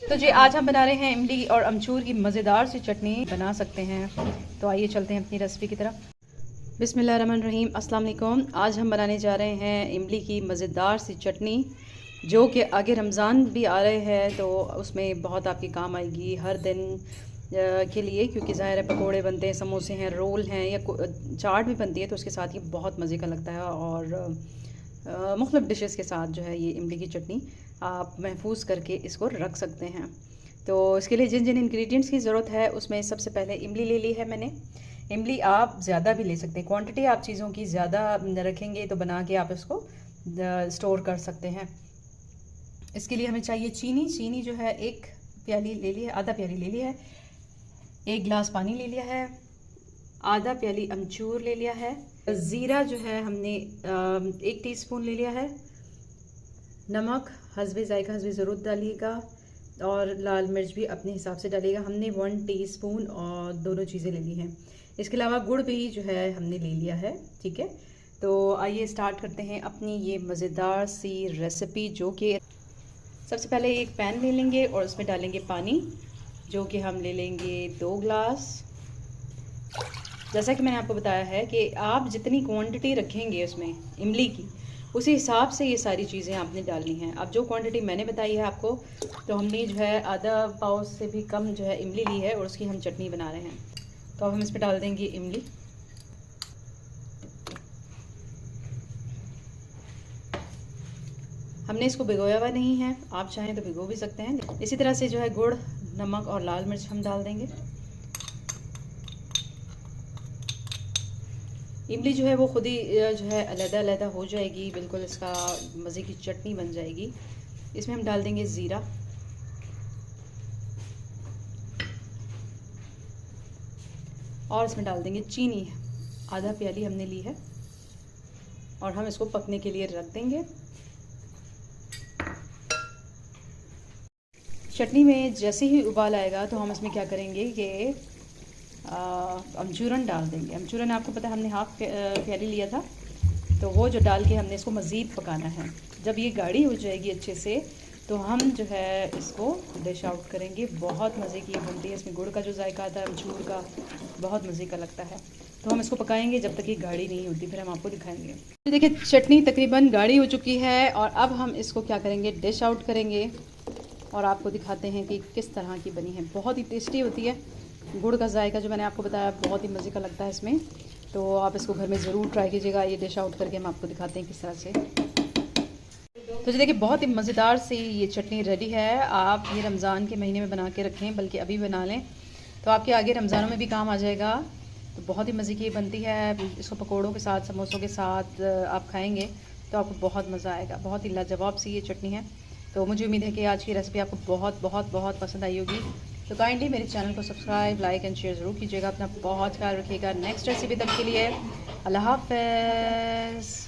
तो जी आज हम बना रहे हैं इमली और अमचूर की मज़ेदार सी चटनी बना सकते हैं। तो आइए चलते हैं अपनी रेसिपी की तरफ। बिस्मिल्लाहिर्रहमानिर्रहीम, अस्सलाम वालेकुम। आज हम बनाने जा रहे हैं इमली की मज़ेदार सी चटनी, जो कि आगे रमज़ान भी आ रहे हैं तो उसमें बहुत आपकी काम आएगी हर दिन के लिए, क्योंकि ज़ाहिर है पकोड़े बनते हैं, समोसे हैं, रोल हैं या चाट भी बनती है, तो उसके साथ ये बहुत मज़े का लगता है। और मुख्तलिफ़ डिशेस के साथ जो है ये इमली की चटनी आप महफूज करके इसको रख सकते हैं। तो इसके लिए जिन जिन इंग्रेडिएंट्स की ज़रूरत है उसमें सबसे पहले इमली ले ली है मैंने। इमली आप ज़्यादा भी ले सकते हैं, क्वांटिटी आप चीज़ों की ज़्यादा रखेंगे तो बना के आप इसको स्टोर कर सकते हैं। इसके लिए हमें चाहिए चीनी जो है 1 प्याली ले ली है, आधा प्याली ले लिया है। 1 गिलास पानी ले लिया है। आधा प्याली अमचूर ले लिया है। ज़ीरा जो है हमने 1 टीस्पून ले लिया है। नमक हस्बे जायका हस्बे ज़रूरत डालिएगा, और लाल मिर्च भी अपने हिसाब से डालिएगा। हमने 1 टीस्पून और दोनों चीज़ें ले ली हैं। इसके अलावा गुड़ भी जो है हमने ले लिया है। ठीक है, तो आइए स्टार्ट करते हैं अपनी ये मज़ेदार सी रेसिपी, जो कि सबसे पहले एक पैन ले लेंगे और उसमें डालेंगे पानी, जो कि हम ले लेंगे 2 गिलास। जैसा कि मैंने आपको बताया है कि आप जितनी क्वांटिटी रखेंगे उसमें इमली की, उसी हिसाब से ये सारी चीज़ें आपने डालनी हैं। अब जो क्वांटिटी मैंने बताई है आपको, तो हमने जो है आधा पाव से भी कम जो है इमली ली है और उसकी हम चटनी बना रहे हैं। तो अब हम इसमें डाल देंगे इमली। हमने इसको भिगोया हुआ नहीं है, आप चाहें तो भिगो भी सकते हैं। इसी तरह से जो है गुड़, नमक और लाल मिर्च हम डाल देंगे। इमली जो है वो खुद ही जो है अलग-अलग हो जाएगी, बिल्कुल इसका मज़े की चटनी बन जाएगी। इसमें हम डाल देंगे ज़ीरा, और इसमें डाल देंगे चीनी। आधा प्याली हमने ली है और हम इसको पकने के लिए रख देंगे। चटनी में जैसे ही उबाल आएगा तो हम इसमें क्या करेंगे कि अमचूरन डाल देंगे। अमचूरन आपको पता है हमने हाफ प्याली लिया था, तो वो जो डाल के हमने इसको मज़ीद पकाना है। जब ये गाढ़ी हो जाएगी अच्छे से, तो हम जो है इसको डिश आउट करेंगे। बहुत मज़े की बनती है, इसमें गुड़ का जो जायका आता है, अमचूर का, बहुत मज़े का लगता है। तो हम इसको पकाएंगे जब तक ये गाढ़ी नहीं होती, फिर हम आपको दिखाएंगे। तो देखिए चटनी तकरीबन गाढ़ी हो चुकी है, और अब हम इसको क्या करेंगे, डिश आउट करेंगे और आपको दिखाते हैं कि किस तरह की बनी है। बहुत ही टेस्टी होती है। गुड़ का जायका जो मैंने आपको बताया बहुत ही मज़े का लगता है इसमें, तो आप इसको घर में ज़रूर ट्राई कीजिएगा। ये डिश आउट करके हम आपको दिखाते हैं किस तरह से। तो जी देखिए बहुत ही मज़ेदार सी ये चटनी रेडी है। आप ये रमज़ान के महीने में बना के रखें, बल्कि अभी बना लें तो आपके आगे रमज़ानों में भी काम आ जाएगा। तो बहुत ही मज़े की बनती है। इसको पकोड़ों के साथ, समोसों के साथ आप खाएँगे तो आपको बहुत मज़ा आएगा। बहुत ही लाजवाब सी ये चटनी है। तो मुझे उम्मीद है कि आज की रेसिपी आपको बहुत बहुत बहुत पसंद आई होगी। तो काइंडली मेरे चैनल को सब्सक्राइब, लाइक एंड शेयर ज़रूर कीजिएगा। अपना बहुत ख्याल रखिएगा। नेक्स्ट रेसिपी तक के लिए अल्लाह हाफ़िज़।